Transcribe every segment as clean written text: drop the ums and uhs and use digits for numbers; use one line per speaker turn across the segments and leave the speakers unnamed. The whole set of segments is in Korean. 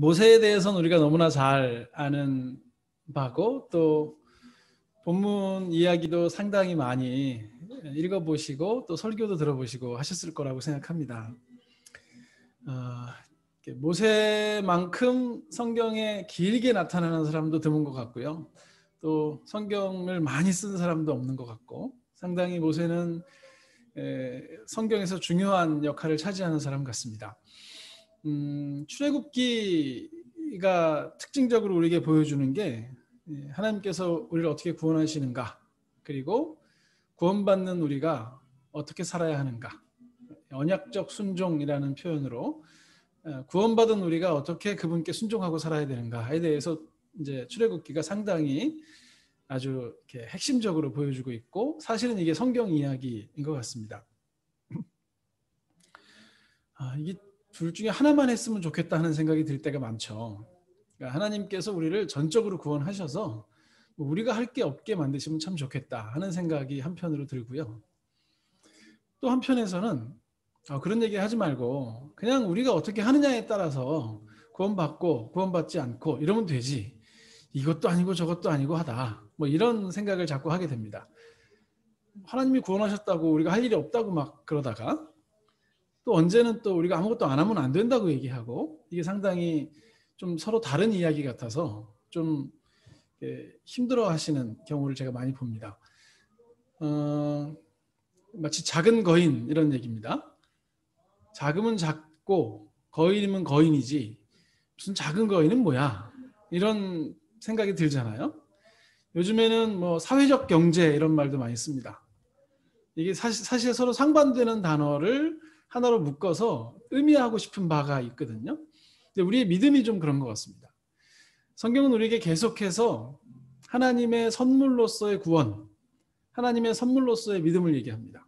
모세에 대해서는 우리가 너무나 잘 아는 바고 또 본문 이야기도 상당히 많이 읽어보시고 또 설교도 들어보시고 하셨을 거라고 생각합니다. 모세만큼 성경에 길게 나타나는 사람도 드문 것 같고요. 또 성경을 많이 쓴 사람도 없는 것 같고 상당히 모세는 성경에서 중요한 역할을 차지하는 사람 같습니다. 출애굽기가 특징적으로 우리에게 보여주는 게 하나님께서 우리를 어떻게 구원하시는가, 그리고 구원받는 우리가 어떻게 살아야 하는가, 언약적 순종이라는 표현으로 구원받은 우리가 어떻게 그분께 순종하고 살아야 되는가에 대해서 이제 출애굽기가 상당히 아주 이렇게 핵심적으로 보여주고 있고, 사실은 이게 성경 이야기인 것 같습니다. 이게 둘 중에 하나만 했으면 좋겠다 하는 생각이 들 때가 많죠. 그러니까 하나님께서 우리를 전적으로 구원하셔서 우리가 할 게 없게 만드시면 참 좋겠다 하는 생각이 한편으로 들고요. 또 한편에서는 그런 얘기 하지 말고 그냥 우리가 어떻게 하느냐에 따라서 구원받고 구원받지 않고 이러면 되지, 이것도 아니고 저것도 아니고 하다, 뭐 이런 생각을 자꾸 하게 됩니다. 하나님이 구원하셨다고 우리가 할 일이 없다고 막 그러다가 또 언제는 또 우리가 아무것도 안 하면 안 된다고 얘기하고, 이게 상당히 좀 서로 다른 이야기 같아서 좀 힘들어 하시는 경우를 제가 많이 봅니다. 마치 작은 거인 이런 얘기입니다. 작으면 작고 거인이면 거인이지 무슨 작은 거인은 뭐야, 이런 생각이 들잖아요. 요즘에는 뭐 사회적 경제 이런 말도 많이 씁니다. 이게 사실 서로 상반되는 단어를 하나로 묶어서 의미하고 싶은 바가 있거든요. 근데 우리의 믿음이 좀 그런 것 같습니다. 성경은 우리에게 계속해서 하나님의 선물로서의 구원, 하나님의 선물로서의 믿음을 얘기합니다.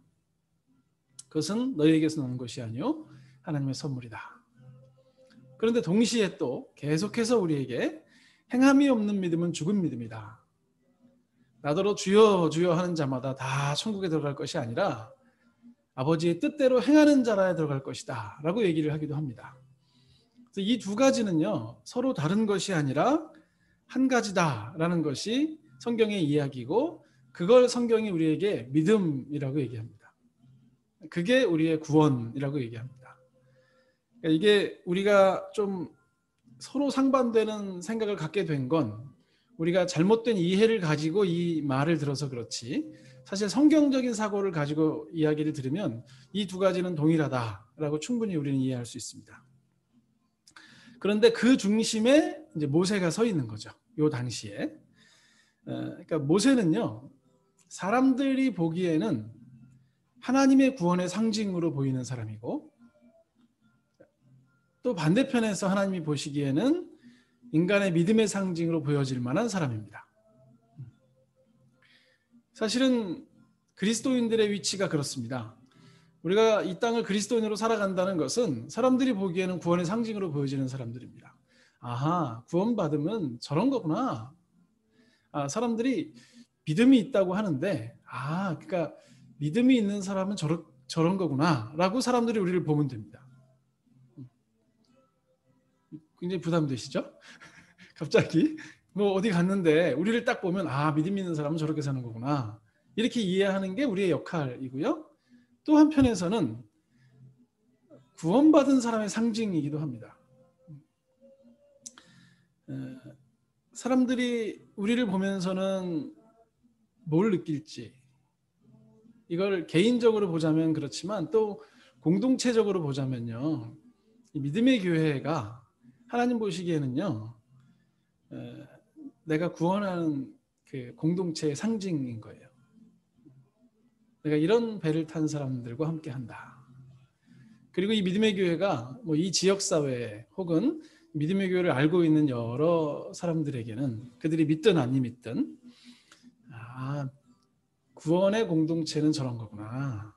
그것은 너희에게서 나는 것이 아니요 하나님의 선물이다. 그런데 동시에 또 계속해서 우리에게 행함이 없는 믿음은 죽은 믿음이다. 나더러 주여 주여 하는 자마다 다 천국에 들어갈 것이 아니라 아버지의 뜻대로 행하는 자라에 들어갈 것이다 라고 얘기를 하기도 합니다. 이 두 가지는요 서로 다른 것이 아니라 한 가지다라는 것이 성경의 이야기고, 그걸 성경이 우리에게 믿음이라고 얘기합니다. 그게 우리의 구원이라고 얘기합니다. 그러니까 이게 우리가 좀 서로 상반되는 생각을 갖게 된 건 우리가 잘못된 이해를 가지고 이 말을 들어서 그렇지, 사실 성경적인 사고를 가지고 이야기를 들으면 이 두 가지는 동일하다라고 충분히 우리는 이해할 수 있습니다. 그런데 그 중심에 이제 모세가 서 있는 거죠. 요 당시에. 그러니까 모세는요, 사람들이 보기에는 하나님의 구원의 상징으로 보이는 사람이고, 또 반대편에서 하나님이 보시기에는 인간의 믿음의 상징으로 보여질 만한 사람입니다. 사실은 그리스도인들의 위치가 그렇습니다. 우리가 이 땅을 그리스도인으로 살아간다는 것은 사람들이 보기에는 구원의 상징으로 보여지는 사람들입니다. 아하, 구원받으면 저런 거구나. 사람들이 믿음이 있다고 하는데 그러니까 믿음이 있는 사람은 저런 거구나 라고 사람들이 우리를 보면 됩니다. 굉장히 부담되시죠? 갑자기 뭐 어디 갔는데 우리를 딱 보면 믿음 있는 사람은 저렇게 사는 거구나, 이렇게 이해하는 게 우리의 역할이고요. 또 한편에서는 구원받은 사람의 상징이기도 합니다. 사람들이 우리를 보면서는 뭘 느낄지, 이걸 개인적으로 보자면 그렇지만 또 공동체적으로 보자면요, 이 믿음의 교회가 하나님 보시기에는요 내가 구원하는 그 공동체의 상징인 거예요. 내가 이런 배를 탄 사람들과 함께 한다. 그리고 이 믿음의 교회가 뭐 이 지역사회 혹은 믿음의 교회를 알고 있는 여러 사람들에게는, 그들이 믿든 아니 믿든 구원의 공동체는 저런 거구나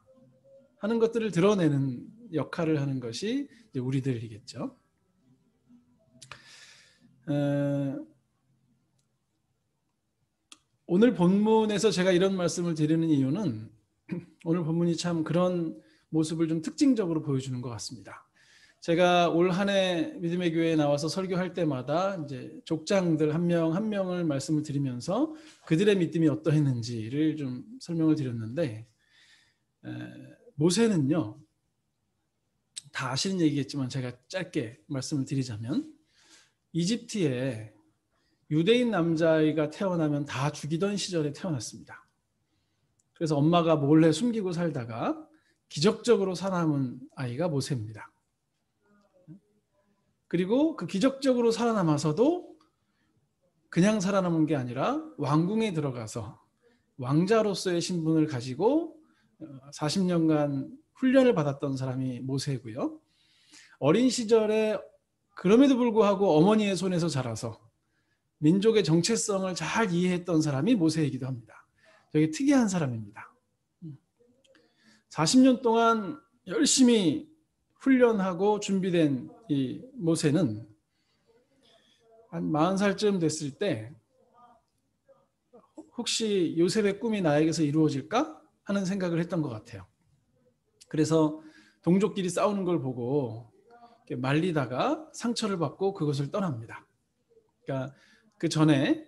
하는 것들을 드러내는 역할을 하는 것이 이제 우리들이겠죠. 오늘 본문에서 제가 이런 말씀을 드리는 이유는 오늘 본문이 참 그런 모습을 좀 특징적으로 보여주는 것 같습니다. 제가 올 한 해 믿음의 교회에 나와서 설교할 때마다 이제 족장들 한 명 한 명을 말씀을 드리면서 그들의 믿음이 어떠했는지를 좀 설명을 드렸는데, 모세는요, 다 아시는 얘기겠지만 제가 짧게 말씀을 드리자면, 이집트에 유대인 남자아이가 태어나면 다 죽이던 시절에 태어났습니다. 그래서 엄마가 몰래 숨기고 살다가 기적적으로 살아남은 아이가 모세입니다. 그리고 그 기적적으로 살아남아서도 그냥 살아남은 게 아니라 왕궁에 들어가서 왕자로서의 신분을 가지고 40년간 훈련을 받았던 사람이 모세고요. 어린 시절에 그럼에도 불구하고 어머니의 손에서 자라서 민족의 정체성을 잘 이해했던 사람이 모세이기도 합니다. 되게 특이한 사람입니다. 40년 동안 열심히 훈련하고 준비된 이 모세는 한 40살쯤 됐을 때 혹시 요셉의 꿈이 나에게서 이루어질까 하는 생각을 했던 것 같아요. 그래서 동족끼리 싸우는 걸 보고 말리다가 상처를 받고 그것을 떠납니다. 그러니까 그 전에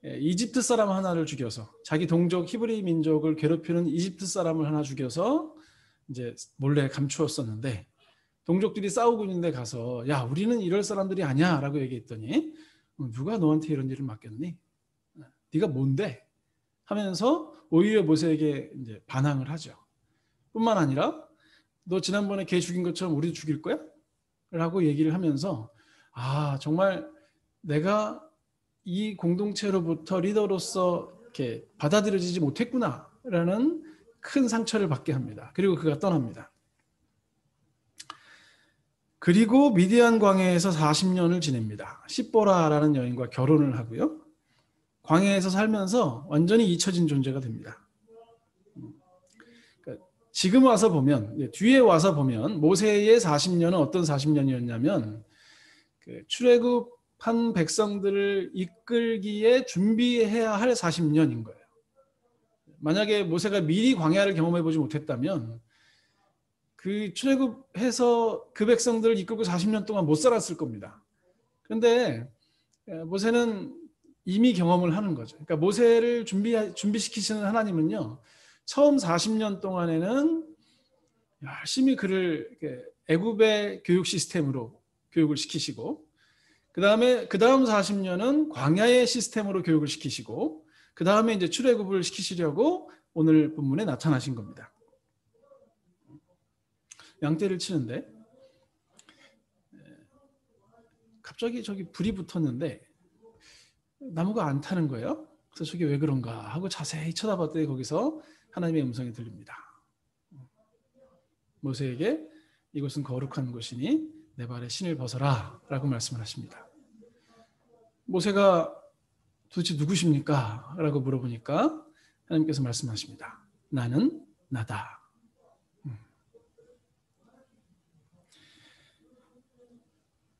이집트 사람 하나를 죽여서, 자기 동족 히브리 민족을 괴롭히는 이집트 사람을 하나 죽여서 이제 몰래 감추었었는데, 동족들이 싸우고 있는데 가서 야, 우리는 이럴 사람들이 아니야 라고 얘기했더니, 누가 너한테 이런 일을 맡겼니? 네가 뭔데? 하면서 오히려 모세에게 이제 반항을 하죠. 뿐만 아니라 너 지난번에 걔 죽인 것처럼 우리도 죽일 거야? 라고 얘기를 하면서, 아, 정말 내가 이 공동체로부터 리더로서 이렇게 받아들여지지 못했구나라는 큰 상처를 받게 합니다. 그리고 그가 떠납니다. 그리고 미디안 광야에서 40년을 지냅니다. 십보라라는 여인과 결혼을 하고요. 광야에서 살면서 완전히 잊혀진 존재가 됩니다. 그러니까 지금 와서 보면, 뒤에 와서 보면 모세의 40년은 어떤 40년이었냐면 출애굽한 백성들을 이끌기에 준비해야 할 40년인 거예요. 만약에 모세가 미리 광야를 경험해 보지 못했다면 그 출애굽해서 그 백성들을 이끌고 40년 동안 못 살았을 겁니다. 그런데 모세는 이미 경험을 하는 거죠. 그러니까 모세를 준비시키시는 하나님은요, 처음 40년 동안에는 열심히 그를 애굽의 교육 시스템으로 교육을 시키시고, 그 다음 40년은 광야의 시스템으로 교육을 시키시고, 그 다음에 이제 출애굽을 시키시려고 오늘 본문에 나타나신 겁니다. 양떼를 치는데 갑자기 저기 불이 붙었는데 나무가 안 타는 거예요. 그래서 저게 왜 그런가 하고 자세히 쳐다봤더니 거기서 하나님의 음성이 들립니다. 모세에게 이곳은 거룩한 곳이니 내 발에 신을 벗어라 라고 말씀을 하십니다. 모세가 도대체 누구십니까? 라고 물어보니까 하나님께서 말씀하십니다. 나는 나다.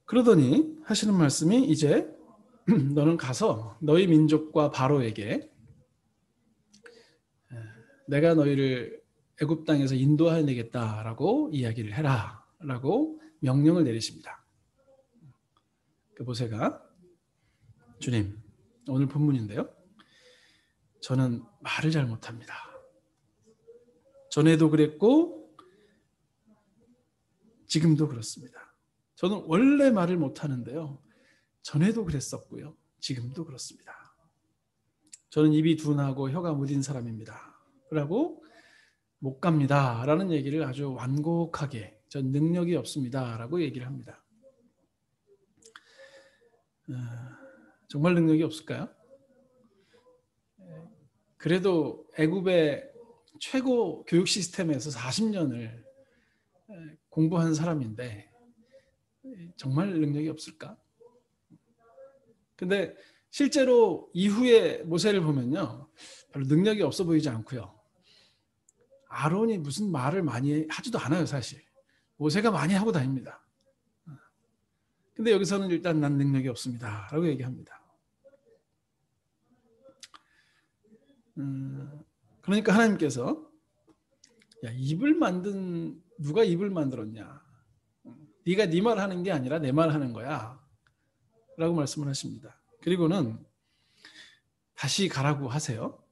그러더니 하시는 말씀이, 이제 너는 가서 너희 민족과 바로에게 내가 너희를 애굽 땅에서 인도해내겠다라고 이야기를 해라 라고 명령을 내리십니다. 그 모세가, 주님, 오늘 본문인데요, 저는 말을 잘 못합니다. 전에도 그랬고 지금도 그렇습니다. 저는 원래 말을 못하는데요, 전에도 그랬었고요, 지금도 그렇습니다. 저는 입이 둔하고 혀가 무딘 사람입니다 라고 못 갑니다 라는 얘기를 아주 완곡하게, 전 능력이 없습니다 라고 얘기를 합니다. 정말 능력이 없을까요? 그래도 애굽의 최고 교육 시스템에서 40년을 공부한 사람인데 정말 능력이 없을까? 근데 실제로 이후에 모세를 보면요, 별로 능력이 없어 보이지 않고요, 아론이 무슨 말을 많이 하지도 않아요. 사실 모세가 많이 하고 다닙니다. 근데 여기서는 일단 난 능력이 없습니다 라고 얘기합니다. 그러니까 하나님께서, 야, 입을 만든, 누가 입을 만들었냐, 네가 네 말 하는 게 아니라 내 말 하는 거야 라고 말씀을 하십니다. 그리고는 다시 가라고 하세요.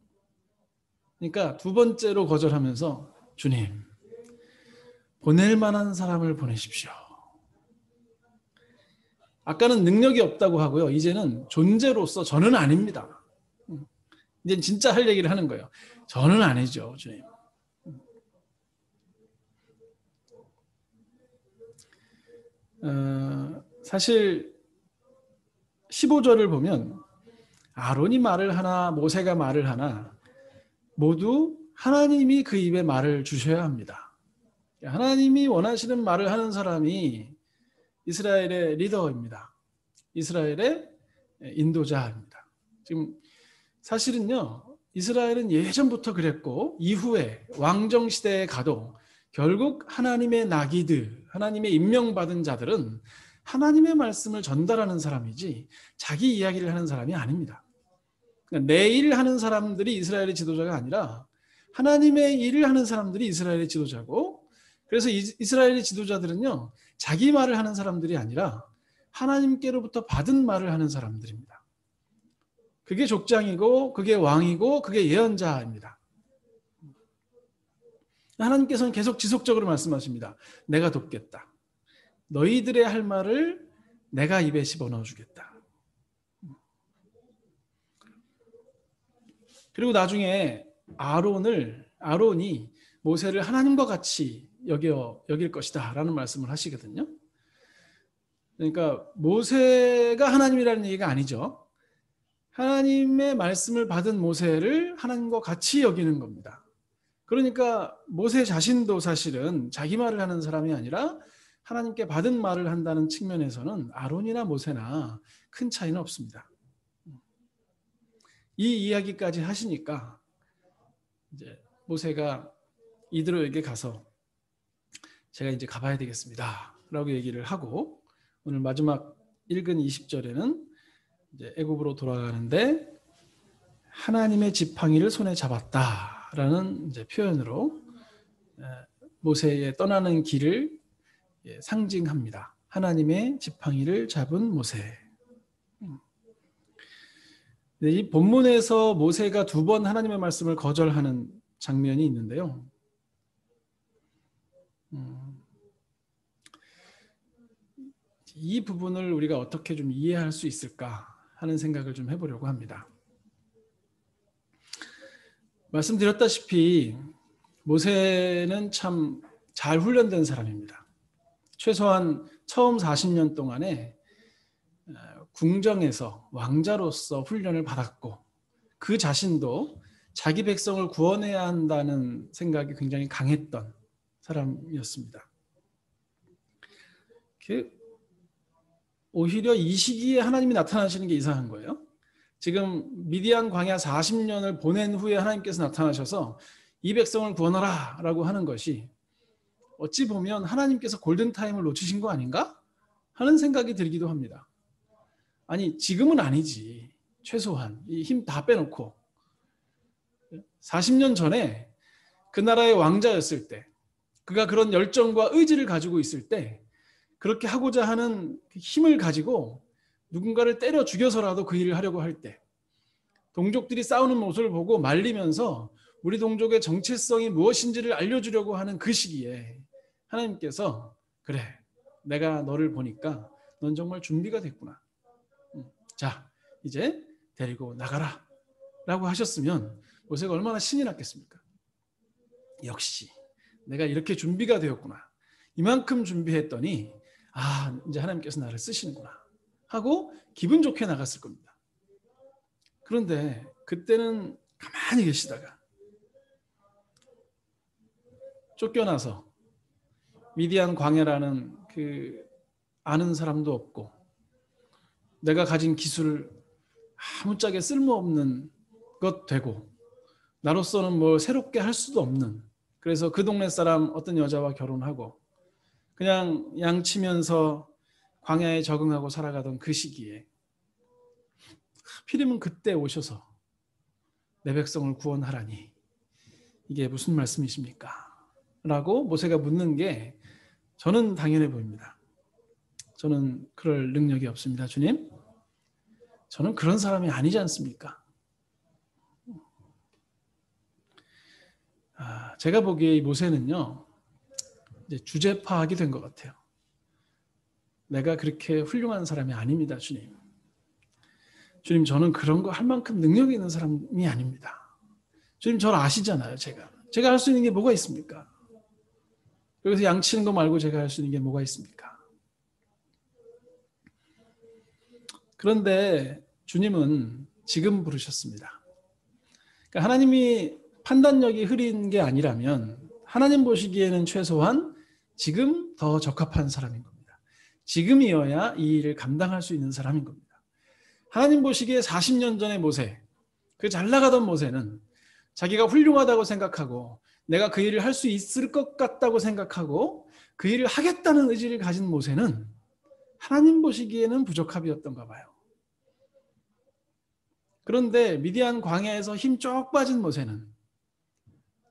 그러니까 두 번째로 거절하면서 주님, 보낼 만한 사람을 보내십시오. 아까는 능력이 없다고 하고요. 이제는 존재로서 저는 아닙니다. 이제 진짜 할 얘기를 하는 거예요. 저는 아니죠, 주님. 사실 15절을 보면 아론이 말을 하나 모세가 말을 하나 모두 하나님이 그 입에 말을 주셔야 합니다. 하나님이 원하시는 말을 하는 사람이 이스라엘의 리더입니다. 이스라엘의 인도자입니다. 지금 사실은요, 이스라엘은 예전부터 그랬고 이후에 왕정 시대에 가도 결국 하나님의 나기드, 하나님의 임명받은 자들은 하나님의 말씀을 전달하는 사람이지 자기 이야기를 하는 사람이 아닙니다. 그러니까 내 일을 하는 사람들이 이스라엘의 지도자가 아니라 하나님의 일을 하는 사람들이 이스라엘의 지도자고, 그래서 이스라엘의 지도자들은요, 자기 말을 하는 사람들이 아니라 하나님께로부터 받은 말을 하는 사람들입니다. 그게 족장이고 그게 왕이고 그게 예언자입니다. 하나님께서는 계속 지속적으로 말씀하십니다. 내가 돕겠다. 너희들의 할 말을 내가 입에 집어넣어 주겠다. 그리고 나중에 아론이 모세를 하나님과 같이 여길 것이다 라는 말씀을 하시거든요. 그러니까 모세가 하나님이라는 얘기가 아니죠. 하나님의 말씀을 받은 모세를 하나님과 같이 여기는 겁니다. 그러니까 모세 자신도 사실은 자기 말을 하는 사람이 아니라 하나님께 받은 말을 한다는 측면에서는 아론이나 모세나 큰 차이는 없습니다. 이 이야기까지 하시니까 이제 모세가 이드로에게 가서 제가 이제 가봐야 되겠습니다 라고 얘기를 하고, 오늘 마지막 읽은 20절에는 이제 애굽으로 돌아가는데 하나님의 지팡이를 손에 잡았다라는 이제 표현으로 모세의 떠나는 길을 상징합니다. 하나님의 지팡이를 잡은 모세. 이 본문에서 모세가 2번 하나님의 말씀을 거절하는 장면이 있는데요. 이 부분을 우리가 어떻게 좀 이해할 수 있을까 하는 생각을 좀 해보려고 합니다. 말씀드렸다시피 모세는 참 잘 훈련된 사람입니다. 최소한 처음 40년 동안에 궁정에서 왕자로서 훈련을 받았고, 그 자신도 자기 백성을 구원해야 한다는 생각이 굉장히 강했던 사람이었습니다. 오히려 이 시기에 하나님이 나타나시는 게 이상한 거예요. 지금 미디안 광야 40년을 보낸 후에 하나님께서 나타나셔서 이 백성을 구원하라 라고 하는 것이 어찌 보면 하나님께서 골든타임을 놓치신 거 아닌가 하는 생각이 들기도 합니다. 아니, 지금은 아니지. 최소한 이 힘 다 빼놓고 40년 전에 그 나라의 왕자였을 때, 그가 그런 열정과 의지를 가지고 있을 때, 그렇게 하고자 하는 힘을 가지고 누군가를 때려 죽여서라도 그 일을 하려고 할 때, 동족들이 싸우는 모습을 보고 말리면서 우리 동족의 정체성이 무엇인지를 알려주려고 하는 그 시기에 하나님께서 그래, 내가 너를 보니까 넌 정말 준비가 됐구나. 자, 이제 데리고 나가라 라고 하셨으면 모세가 얼마나 신이 났겠습니까? 역시 내가 이렇게 준비가 되었구나. 이만큼 준비했더니 이제 하나님께서 나를 쓰시는구나 하고 기분 좋게 나갔을 겁니다. 그런데 그때는 가만히 계시다가 쫓겨나서 미디안 광야라는 그 아는 사람도 없고 내가 가진 기술을 아무짝에 쓸모없는 것 되고 나로서는 뭘 새롭게 할 수도 없는, 그래서 그 동네 사람 어떤 여자와 결혼하고 그냥 양치면서 광야에 적응하고 살아가던 그 시기에 하필이면 그때 오셔서 내 백성을 구원하라니 이게 무슨 말씀이십니까? 라고 모세가 묻는 게 저는 당연해 보입니다. 저는 그럴 능력이 없습니다. 주님, 저는 그런 사람이 아니지 않습니까? 제가 보기에 이 모세는요, 이제 주제 파악이 된 것 같아요. 내가 그렇게 훌륭한 사람이 아닙니다, 주님. 주님, 저는 그런 거 할 만큼 능력이 있는 사람이 아닙니다. 주님, 저를 아시잖아요, 제가 할 수 있는 게 뭐가 있습니까? 여기서 양치는 거 말고 제가 할 수 있는 게 뭐가 있습니까? 그런데 주님은 지금 부르셨습니다. 그러니까 하나님이 판단력이 흐린 게 아니라면 하나님 보시기에는 최소한 지금 더 적합한 사람인 겁니다. 지금이어야 이 일을 감당할 수 있는 사람인 겁니다. 하나님 보시기에 40년 전의 모세, 그 잘 나가던 모세는 자기가 훌륭하다고 생각하고 내가 그 일을 할 수 있을 것 같다고 생각하고 그 일을 하겠다는 의지를 가진 모세는 하나님 보시기에는 부족합이었던가 봐요. 그런데 미디안 광야에서 힘 쪽 빠진 모세는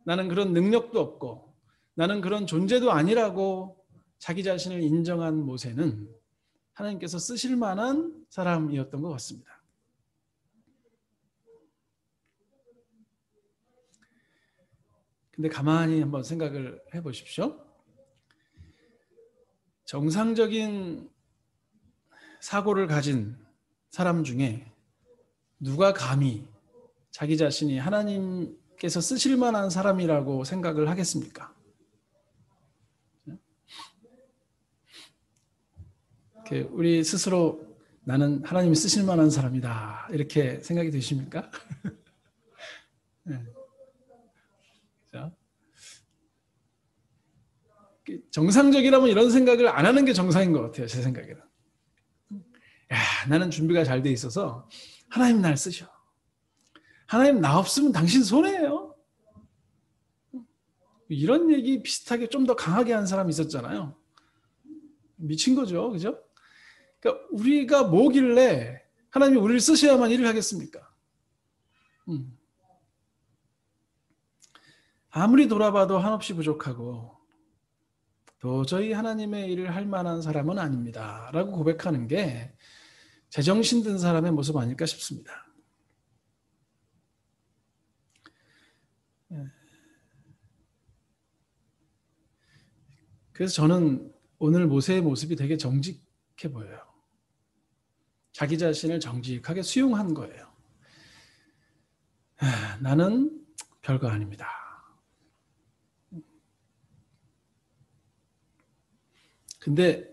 나는 그런 능력도 없고 나는 그런 존재도 아니라고 자기 자신을 인정한 모세는 하나님께서 쓰실 만한 사람이었던 것 같습니다. 근데 가만히 한번 생각을 해보십시오. 정상적인 사고를 가진 사람 중에 누가 감히 자기 자신이 하나님께서 쓰실 만한 사람이라고 생각을 하겠습니까? 우리 스스로 나는 하나님이 쓰실 만한 사람이다 이렇게 생각이 드십니까? 네. 정상적이라면 이런 생각을 안 하는 게 정상인 것 같아요. 제 생각에는. 나는 준비가 잘 돼 있어서 하나님 날 쓰셔. 하나님 나 없으면 당신 손해예요. 이런 얘기 비슷하게 좀 더 강하게 한 사람이 있었잖아요. 미친 거죠. 그죠? 그러니까 우리가 뭐길래 하나님이 우리를 쓰셔야만 일을 하겠습니까? 아무리 돌아봐도 한없이 부족하고 도저히 하나님의 일을 할 만한 사람은 아닙니다. 라고 고백하는 게 제정신 든 사람의 모습 아닐까 싶습니다. 그래서 저는 오늘 모세의 모습이 되게 정직해 보여요. 자기 자신을 정직하게 수용한 거예요. 나는 별거 아닙니다. 근데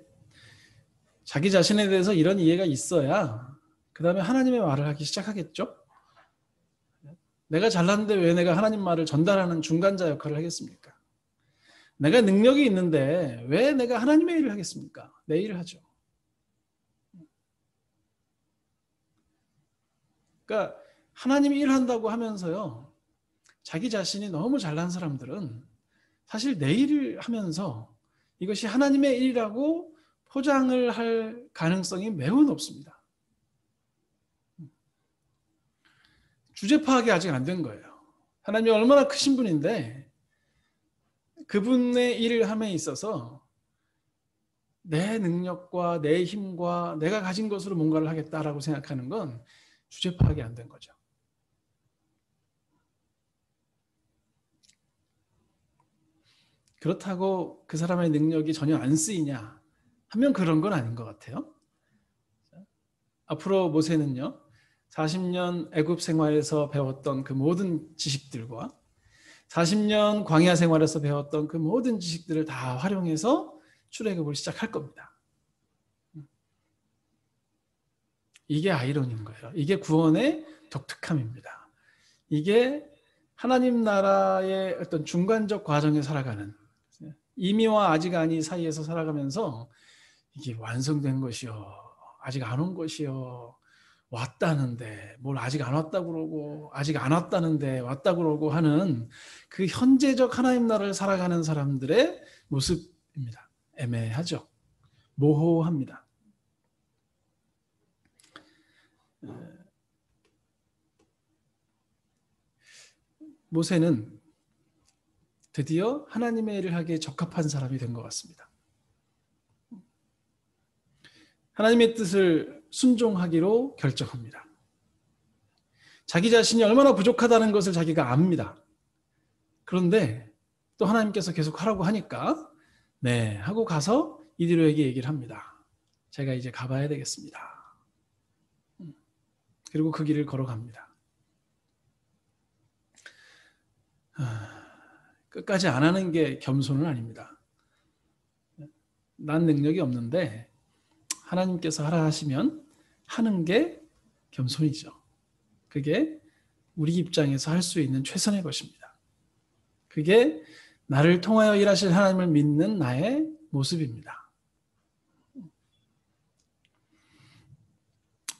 자기 자신에 대해서 이런 이해가 있어야 그 다음에 하나님의 말을 하기 시작하겠죠? 내가 잘났는데 왜 내가 하나님 말을 전달하는 중간자 역할을 하겠습니까? 내가 능력이 있는데 왜 내가 하나님의 일을 하겠습니까? 내 일을 하죠. 그러니까 하나님이 일한다고 하면서요. 자기 자신이 너무 잘난 사람들은 사실 내 일을 하면서 이것이 하나님의 일이라고 포장을 할 가능성이 매우 높습니다. 주제 파악이 아직 안 된 거예요. 하나님이 얼마나 크신 분인데 그분의 일을 함에 있어서 내 능력과 내 힘과 내가 가진 것으로 뭔가를 하겠다라고 생각하는 건 주제 파악이 안 된 거죠. 그렇다고 그 사람의 능력이 전혀 안 쓰이냐 하면 그런 건 아닌 것 같아요. 앞으로 모세는요. 40년 애굽 생활에서 배웠던 그 모든 지식들과 40년 광야 생활에서 배웠던 그 모든 지식들을 다 활용해서 출애굽을 시작할 겁니다. 이게 아이러니인 거예요. 이게 구원의 독특함입니다. 이게 하나님 나라의 어떤 중간적 과정에 살아가는 이미와 아직 아니 사이에서 살아가면서 이게 완성된 것이요. 아직 안 온 것이요. 왔다는데 뭘 아직 안 왔다고 그러고 아직 안 왔다는데 왔다고 그러고 하는 그 현재적 하나님 나라를 살아가는 사람들의 모습입니다. 애매하죠. 모호합니다. 모세는 드디어 하나님의 일을 하기에 적합한 사람이 된 것 같습니다. 하나님의 뜻을 순종하기로 결정합니다. 자기 자신이 얼마나 부족하다는 것을 자기가 압니다. 그런데 또 하나님께서 계속 하라고 하니까 네 하고 가서 이디로에게 얘기를 합니다. 제가 이제 가봐야 되겠습니다. 그리고 그 길을 걸어갑니다. 끝까지 안 하는 게 겸손은 아닙니다. 난 능력이 없는데 하나님께서 하라 하시면 하는 게 겸손이죠. 그게 우리 입장에서 할 수 있는 최선의 것입니다. 그게 나를 통하여 일하실 하나님을 믿는 나의 모습입니다.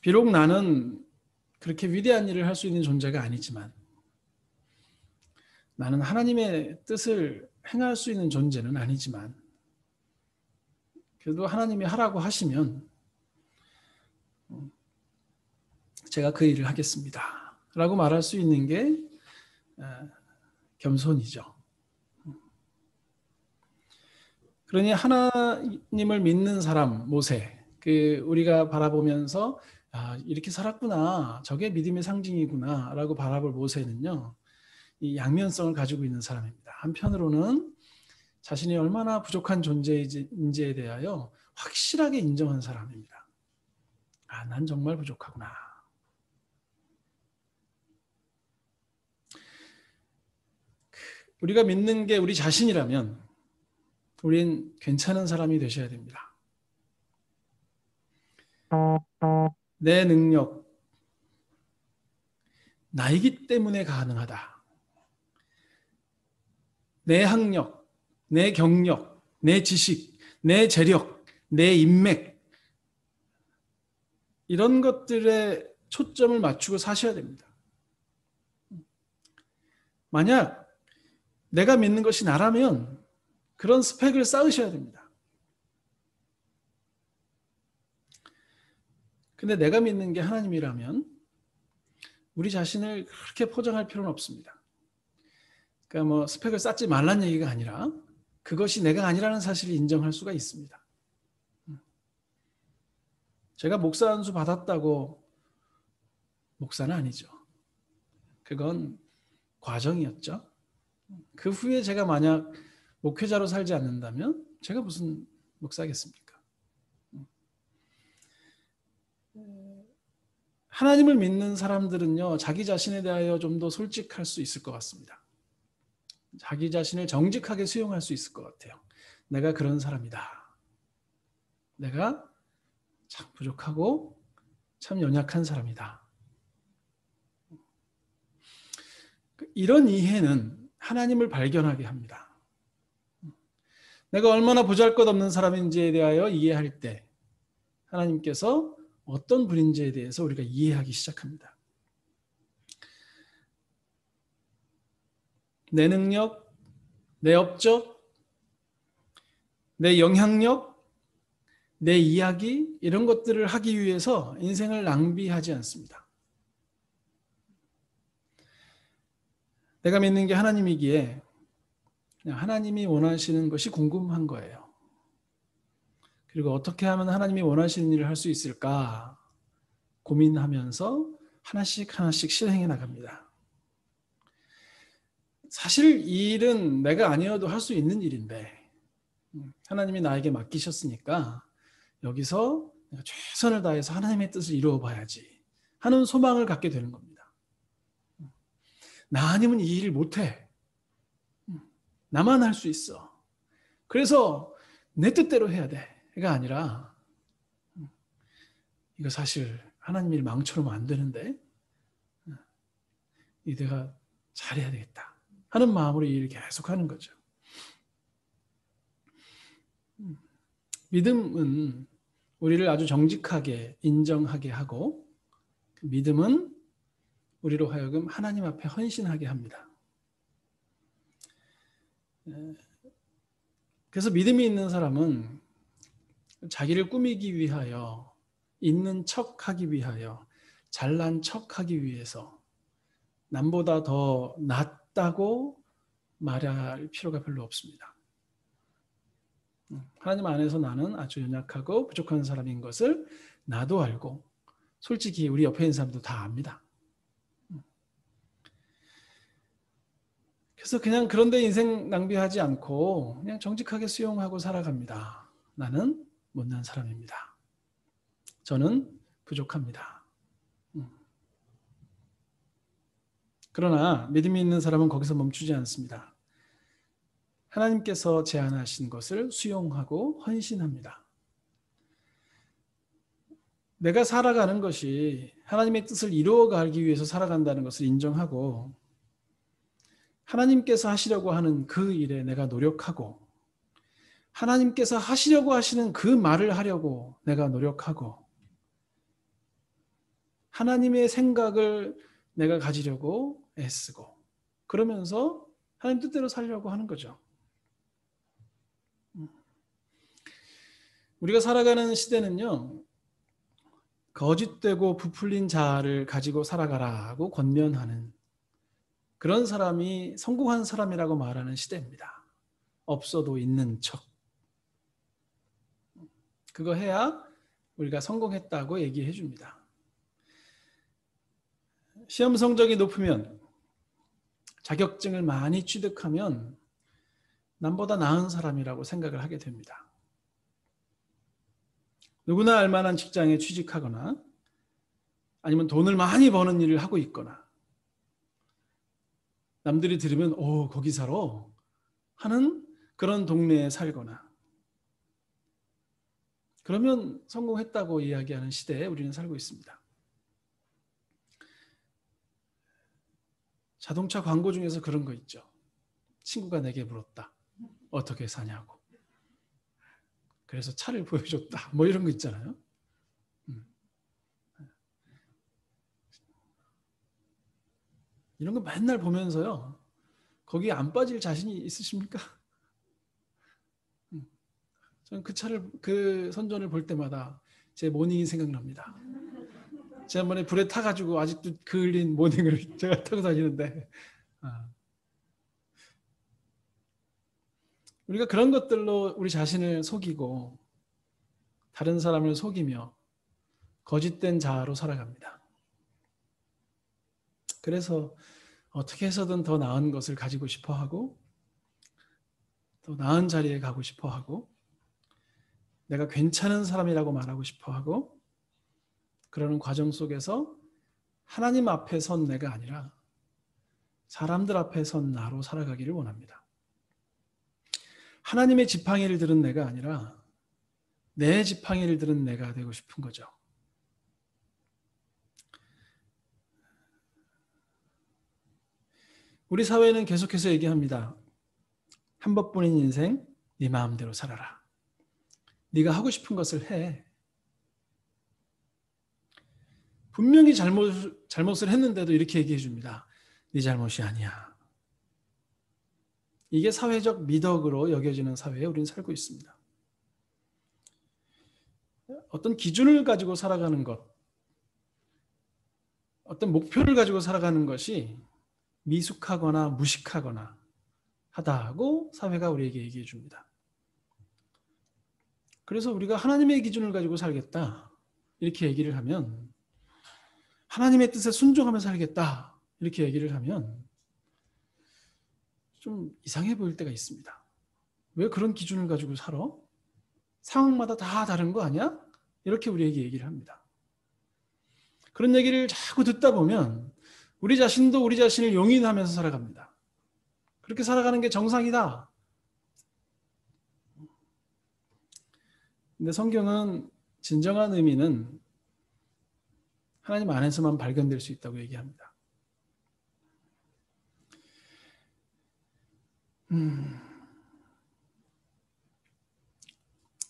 비록 나는 그렇게 위대한 일을 할 수 있는 존재가 아니지만 나는 하나님의 뜻을 행할 수 있는 존재는 아니지만 그래도 하나님이 하라고 하시면 제가 그 일을 하겠습니다. 라고 말할 수 있는 게 겸손이죠. 그러니 하나님을 믿는 사람, 모세, 우리가 바라보면서 이렇게 살았구나, 저게 믿음의 상징이구나 라고 바라볼 모세는요, 이 양면성을 가지고 있는 사람입니다. 한편으로는 자신이 얼마나 부족한 존재인지에 대하여 확실하게 인정한 사람입니다. 난 정말 부족하구나. 우리가 믿는 게 우리 자신이라면 우린 괜찮은 사람이 되셔야 됩니다. 내 능력, 나이기 때문에 가능하다. 내 학력, 내 경력, 내 지식, 내 재력, 내 인맥 이런 것들에 초점을 맞추고 사셔야 됩니다. 만약 내가 믿는 것이 나라면 그런 스펙을 쌓으셔야 됩니다. 근데 내가 믿는 게 하나님이라면 우리 자신을 그렇게 포장할 필요는 없습니다. 그러니까 스펙을 쌓지 말라는 얘기가 아니라 그것이 내가 아니라는 사실을 인정할 수가 있습니다. 제가 목사 안수 받았다고 목사는 아니죠. 그건 과정이었죠. 그 후에 제가 만약 목회자로 살지 않는다면 제가 무슨 목사겠습니까? 하나님을 믿는 사람들은요, 자기 자신에 대하여 좀 더 솔직할 수 있을 것 같습니다. 자기 자신을 정직하게 수용할 수 있을 것 같아요. 내가 그런 사람이다. 내가 참 부족하고 참 연약한 사람이다. 이런 이해는 하나님을 발견하게 합니다. 내가 얼마나 보잘것없는 사람인지에 대하여 이해할 때 하나님께서 어떤 분인지에 대해서 우리가 이해하기 시작합니다. 내 능력, 내 업적, 내 영향력, 내 이야기 이런 것들을 하기 위해서 인생을 낭비하지 않습니다. 내가 믿는 게 하나님이기에 그냥 하나님이 원하시는 것이 궁금한 거예요. 그리고 어떻게 하면 하나님이 원하시는 일을 할 수 있을까 고민하면서 하나씩 하나씩 실행해 나갑니다. 사실 이 일은 내가 아니어도 할 수 있는 일인데 하나님이 나에게 맡기셨으니까 여기서 내가 최선을 다해서 하나님의 뜻을 이루어 봐야지 하는 소망을 갖게 되는 겁니다. 나 아니면 이 일을 못해. 나만 할 수 있어. 그래서 내 뜻대로 해야 돼가 아니라 이거 사실 하나님 일 망쳐놓으면 안 되는데 내가 잘해야 되겠다 하는 마음으로 이 일을 계속하는 거죠. 믿음은 우리를 아주 정직하게 인정하게 하고 믿음은 우리로 하여금 하나님 앞에 헌신하게 합니다. 그래서 믿음이 있는 사람은 자기를 꾸미기 위하여, 있는 척하기 위하여, 잘난 척하기 위해서 남보다 더 낫다고 말할 필요가 별로 없습니다. 하나님 안에서 나는 아주 연약하고 부족한 사람인 것을 나도 알고 솔직히 우리 옆에 있는 사람도 다 압니다. 그래서 그냥 그런데 인생 낭비하지 않고 그냥 정직하게 수용하고 살아갑니다. 나는 못난 사람입니다. 저는 부족합니다. 그러나 믿음이 있는 사람은 거기서 멈추지 않습니다. 하나님께서 제안하신 것을 수용하고 헌신합니다. 내가 살아가는 것이 하나님의 뜻을 이루어가기 위해서 살아간다는 것을 인정하고 하나님께서 하시려고 하는 그 일에 내가 노력하고 하나님께서 하시려고 하시는 그 말을 하려고 내가 노력하고 하나님의 생각을 내가 가지려고 애쓰고 그러면서 하나님 뜻대로 살려고 하는 거죠. 우리가 살아가는 시대는요. 거짓되고 부풀린 자를 가지고 살아가라고 권면하는 그런 사람이 성공한 사람이라고 말하는 시대입니다. 없어도 있는 척. 그거 해야 우리가 성공했다고 얘기해 줍니다. 시험 성적이 높으면 자격증을 많이 취득하면 남보다 나은 사람이라고 생각을 하게 됩니다. 누구나 알만한 직장에 취직하거나 아니면 돈을 많이 버는 일을 하고 있거나 남들이 들으면 거기 살아 하는 그런 동네에 살거나 그러면 성공했다고 이야기하는 시대에 우리는 살고 있습니다. 자동차 광고 중에서 그런 거 있죠. 친구가 내게 물었다. 어떻게 사냐고. 그래서 차를 보여줬다. 뭐 이런 거 있잖아요. 이런 거 맨날 보면서요. 거기에 안 빠질 자신이 있으십니까? 저는 그 선전을 볼 때마다 제 모닝이 생각납니다. 지난번에 불에 타가지고 아직도 그을린 모닝을 제가 타고 다니는데 우리가 그런 것들로 우리 자신을 속이고 다른 사람을 속이며 거짓된 자아로 살아갑니다. 그래서 어떻게 해서든 더 나은 것을 가지고 싶어하고 더 나은 자리에 가고 싶어하고 내가 괜찮은 사람이라고 말하고 싶어하고 그러는 과정 속에서 하나님 앞에 선 내가 아니라 사람들 앞에 선 나로 살아가기를 원합니다. 하나님의 지팡이를 들은 내가 아니라 내 지팡이를 들은 내가 되고 싶은 거죠. 우리 사회는 계속해서 얘기합니다. 한 번뿐인 인생 네 마음대로 살아라. 네가 하고 싶은 것을 해. 분명히 잘못을 했는데도 이렇게 얘기해 줍니다. 네 잘못이 아니야. 이게 사회적 미덕으로 여겨지는 사회에 우리는 살고 있습니다. 어떤 기준을 가지고 살아가는 것, 어떤 목표를 가지고 살아가는 것이 미숙하거나 무식하거나 하다고 사회가 우리에게 얘기해 줍니다. 그래서 우리가 하나님의 기준을 가지고 살겠다 이렇게 얘기를 하면 하나님의 뜻에 순종하며 살겠다 이렇게 얘기를 하면 좀 이상해 보일 때가 있습니다. 왜 그런 기준을 가지고 살아? 상황마다 다 다른 거 아니야? 이렇게 우리에게 얘기를 합니다. 그런 얘기를 자꾸 듣다 보면 우리 자신도 우리 자신을 용인하면서 살아갑니다. 그렇게 살아가는 게 정상이다. 근데 성경은 진정한 의미는 하나님 안에서만 발견될 수 있다고 얘기합니다.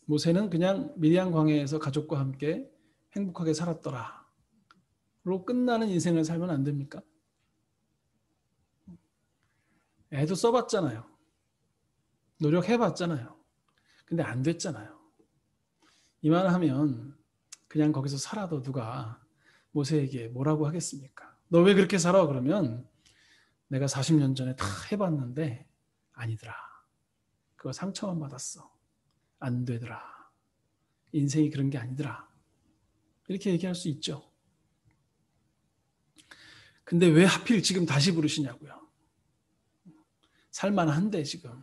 모세는 그냥 미디안 광야에서 가족과 함께 행복하게 살았더라. 로 끝나는 인생을 살면 안 됩니까? 애도 써봤잖아요. 노력해봤잖아요. 근데 안 됐잖아요. 이만하면 그냥 거기서 살아도 누가 모세에게 뭐라고 하겠습니까? 너 왜 그렇게 살아? 그러면 내가 40년 전에 다 해봤는데 아니더라. 그거 상처만 받았어. 안 되더라. 인생이 그런 게 아니더라. 이렇게 얘기할 수 있죠. 근데 왜 하필 지금 다시 부르시냐고요. 살만한데 지금.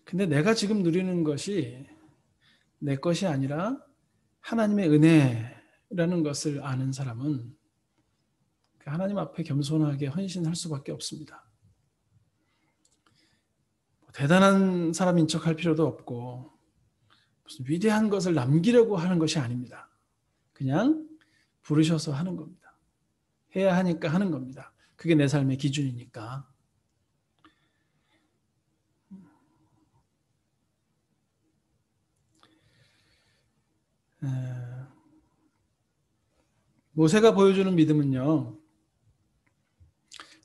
근데 내가 지금 누리는 것이 내 것이 아니라 하나님의 은혜라는 것을 아는 사람은 하나님 앞에 겸손하게 헌신할 수밖에 없습니다. 대단한 사람인 척할 필요도 없고 무슨 위대한 것을 남기려고 하는 것이 아닙니다. 그냥 부르셔서 하는 겁니다. 해야 하니까 하는 겁니다. 그게 내 삶의 기준이니까. 모세가 보여주는 믿음은요,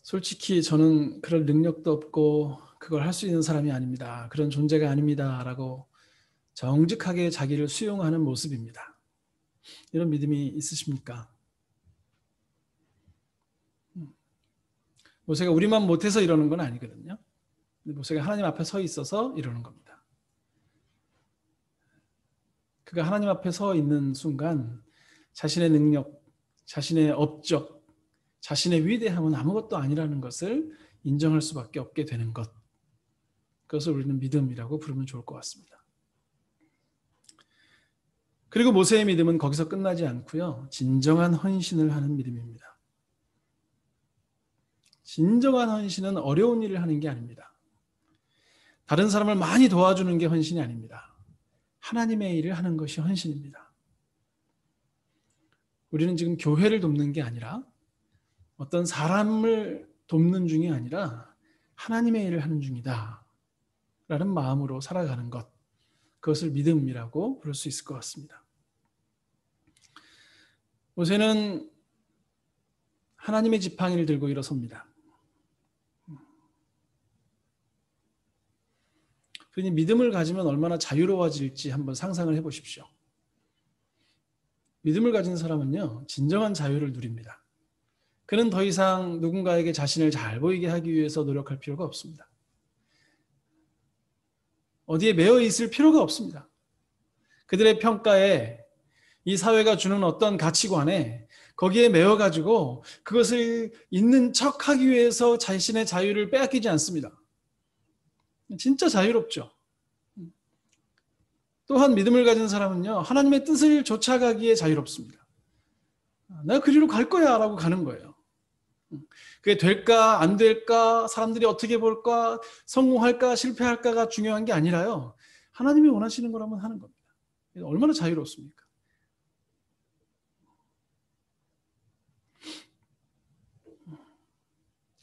솔직히 저는 그럴 능력도 없고 그걸 할 수 있는 사람이 아닙니다. 그런 존재가 아닙니다. 라고 정직하게 자기를 수용하는 모습입니다. 이런 믿음이 있으십니까? 모세가 우리만 못해서 이러는 건 아니거든요. 모세가 하나님 앞에 서 있어서 이러는 겁니다. 그가 하나님 앞에 서 있는 순간 자신의 능력, 자신의 업적, 자신의 위대함은 아무것도 아니라는 것을 인정할 수밖에 없게 되는 것. 그것을 우리는 믿음이라고 부르면 좋을 것 같습니다. 그리고 모세의 믿음은 거기서 끝나지 않고요. 진정한 헌신을 하는 믿음입니다. 진정한 헌신은 어려운 일을 하는 게 아닙니다. 다른 사람을 많이 도와주는 게 헌신이 아닙니다. 하나님의 일을 하는 것이 헌신입니다. 우리는 지금 교회를 돕는 게 아니라 어떤 사람을 돕는 중이 아니라 하나님의 일을 하는 중이다 라는 마음으로 살아가는 것, 그것을 믿음이라고 부를 수 있을 것 같습니다. 모세는 하나님의 지팡이를 들고 일어섭니다. 그러니 믿음을 가지면 얼마나 자유로워질지 한번 상상을 해보십시오. 믿음을 가진 사람은요, 진정한 자유를 누립니다. 그는 더 이상 누군가에게 자신을 잘 보이게 하기 위해서 노력할 필요가 없습니다. 어디에 매여 있을 필요가 없습니다. 그들의 평가에, 이 사회가 주는 어떤 가치관에 거기에 매여가지고 그것을 있는 척하기 위해서 자신의 자유를 빼앗기지 않습니다. 진짜 자유롭죠. 또한 믿음을 가진 사람은요, 하나님의 뜻을 쫓아가기에 자유롭습니다. 내가 그리로 갈 거야 라고 가는 거예요. 그게 될까 안 될까, 사람들이 어떻게 볼까, 성공할까 실패할까가 중요한 게 아니라요, 하나님이 원하시는 거라면 하는 겁니다. 얼마나 자유롭습니까?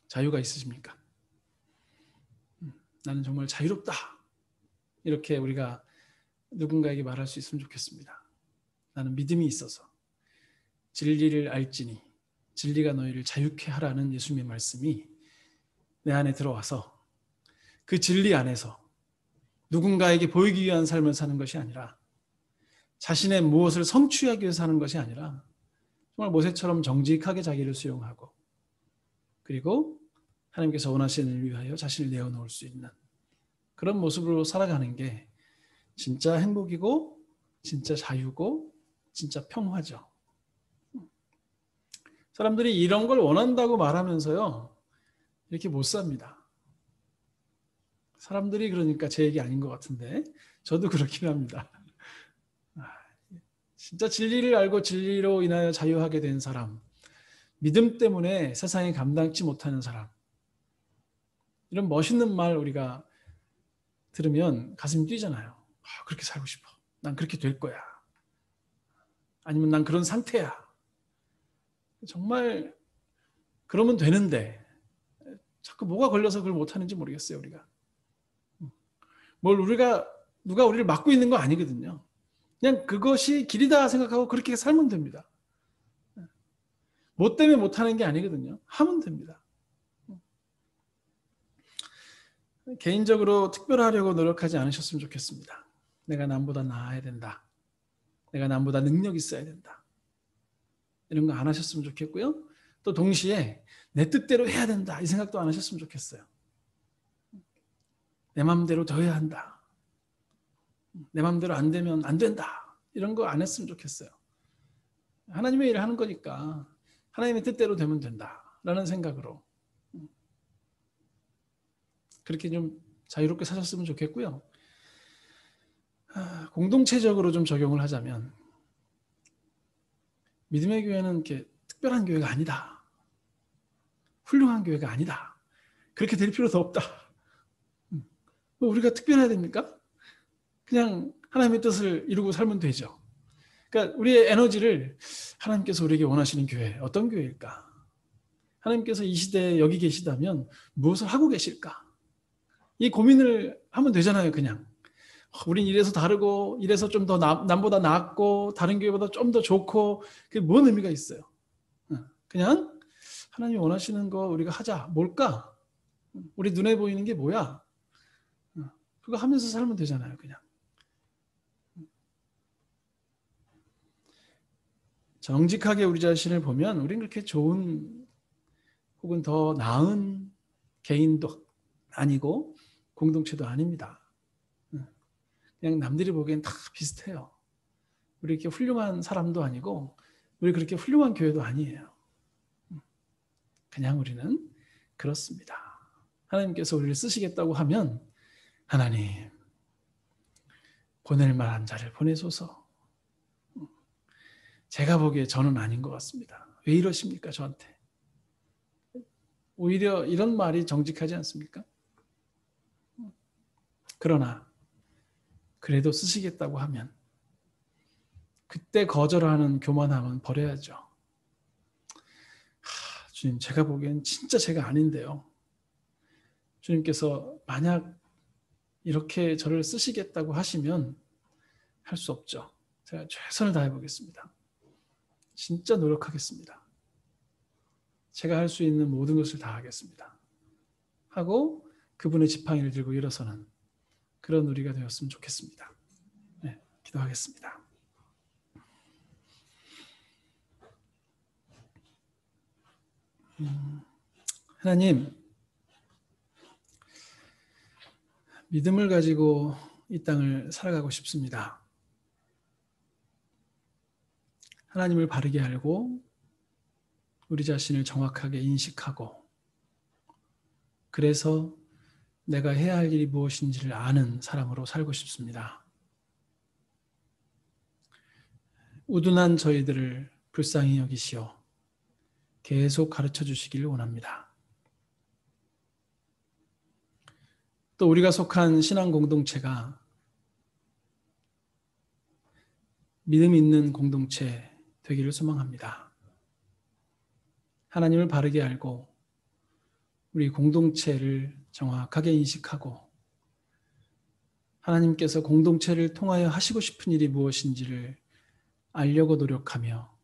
자유가 있으십니까? 나는 정말 자유롭다, 이렇게 우리가 누군가에게 말할 수 있으면 좋겠습니다. 나는 믿음이 있어서 진리를 알지니 진리가 너희를 자유케 하라는 예수님의 말씀이 내 안에 들어와서 그 진리 안에서 누군가에게 보이기 위한 삶을 사는 것이 아니라, 자신의 무엇을 성취하기 위해서 사는 것이 아니라 정말 모세처럼 정직하게 자기를 수용하고, 그리고 하나님께서 원하시는 일을 위하여 자신을 내어놓을 수 있는 그런 모습으로 살아가는 게 진짜 행복이고 진짜 자유고 진짜 평화죠. 사람들이 이런 걸 원한다고 말하면서요, 이렇게 못 삽니다. 사람들이 그러니까 제 얘기 아닌 것 같은데 저도 그렇긴 합니다. 진짜 진리를 알고 진리로 인하여 자유하게 된 사람, 믿음 때문에 세상이 감당치 못하는 사람, 이런 멋있는 말 우리가 들으면 가슴이 뛰잖아요. 그렇게 살고 싶어. 난 그렇게 될 거야. 아니면 난 그런 상태야. 정말 그러면 되는데 자꾸 뭐가 걸려서 그걸 못하는지 모르겠어요. 우리가 누가 우리를 막고 있는 거 아니거든요. 그냥 그것이 길이다 생각하고 그렇게 살면 됩니다. 뭐 때문에 못하는 게 아니거든요. 하면 됩니다. 개인적으로 특별하려고 노력하지 않으셨으면 좋겠습니다. 내가 남보다 나아야 된다. 내가 남보다 능력 있어야 된다. 이런 거 안 하셨으면 좋겠고요. 또 동시에 내 뜻대로 해야 된다, 이 생각도 안 하셨으면 좋겠어요. 내 마음대로 되어야 한다. 내 마음대로 안 되면 안 된다. 이런 거 안 했으면 좋겠어요. 하나님의 일을 하는 거니까 하나님의 뜻대로 되면 된다라는 생각으로 그렇게 좀 자유롭게 사셨으면 좋겠고요. 공동체적으로 좀 적용을 하자면 믿음의 교회는 이렇게 특별한 교회가 아니다. 훌륭한 교회가 아니다. 그렇게 될 필요도 없다. 우리가 특별해야 됩니까? 그냥 하나님의 뜻을 이루고 살면 되죠. 그러니까 우리의 에너지를 하나님께서 우리에게 원하시는 교회, 어떤 교회일까? 하나님께서 이 시대에 여기 계시다면 무엇을 하고 계실까? 이 고민을 하면 되잖아요, 그냥. 우린 이래서 다르고, 이래서 좀 더 남보다 낫고, 다른 교회보다 좀 더 좋고, 그게 뭔 의미가 있어요? 그냥 하나님이 원하시는 거 우리가 하자. 뭘까? 우리 눈에 보이는 게 뭐야? 그거 하면서 살면 되잖아요, 그냥. 정직하게 우리 자신을 보면 우린 그렇게 좋은 혹은 더 나은 개인도 아니고 공동체도 아닙니다. 그냥 남들이 보기엔 다 비슷해요. 우리 이렇게 훌륭한 사람도 아니고 우리 그렇게 훌륭한 교회도 아니에요. 그냥 우리는 그렇습니다. 하나님께서 우리를 쓰시겠다고 하면 하나님 보낼 만한 자를 보내소서. 제가 보기에 저는 아닌 것 같습니다. 왜 이러십니까 저한테? 오히려 이런 말이 정직하지 않습니까? 그러나 그래도 쓰시겠다고 하면 그때 거절하는 교만함은 버려야죠. 주님, 제가 보기엔 진짜 제가 아닌데요. 주님께서 만약 이렇게 저를 쓰시겠다고 하시면 할 수 없죠. 제가 최선을 다해 보겠습니다. 진짜 노력하겠습니다. 제가 할 수 있는 모든 것을 다 하겠습니다. 하고 그분의 지팡이를 들고 일어서는 그런 우리가 되었으면 좋겠습니다. 네, 기도하겠습니다. 하나님, 믿음을 가지고 이 땅을 살아가고 싶습니다. 하나님을 바르게 알고 우리 자신을 정확하게 인식하고 그래서 내가 해야 할 일이 무엇인지를 아는 사람으로 살고 싶습니다. 우둔한 저희들을 불쌍히 여기시어 계속 가르쳐 주시기를 원합니다. 또 우리가 속한 신앙 공동체가 믿음 있는 공동체 되기를 소망합니다. 하나님을 바르게 알고 우리 공동체를 정확하게 인식하고 하나님께서 공동체를 통하여 하시고 싶은 일이 무엇인지를 알려고 노력하며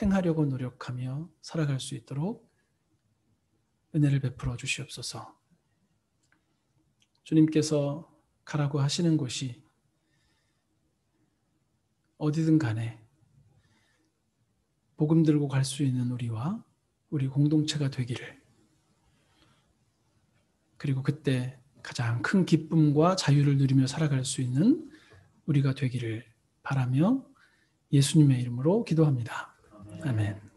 행하려고 노력하며 살아갈 수 있도록 은혜를 베풀어 주시옵소서. 주님께서 가라고 하시는 곳이 어디든 간에 복음 들고 갈 수 있는 우리와 우리 공동체가 되기를, 그리고 그때 가장 큰 기쁨과 자유를 누리며 살아갈 수 있는 우리가 되기를 바라며 예수님의 이름으로 기도합니다. 아멘.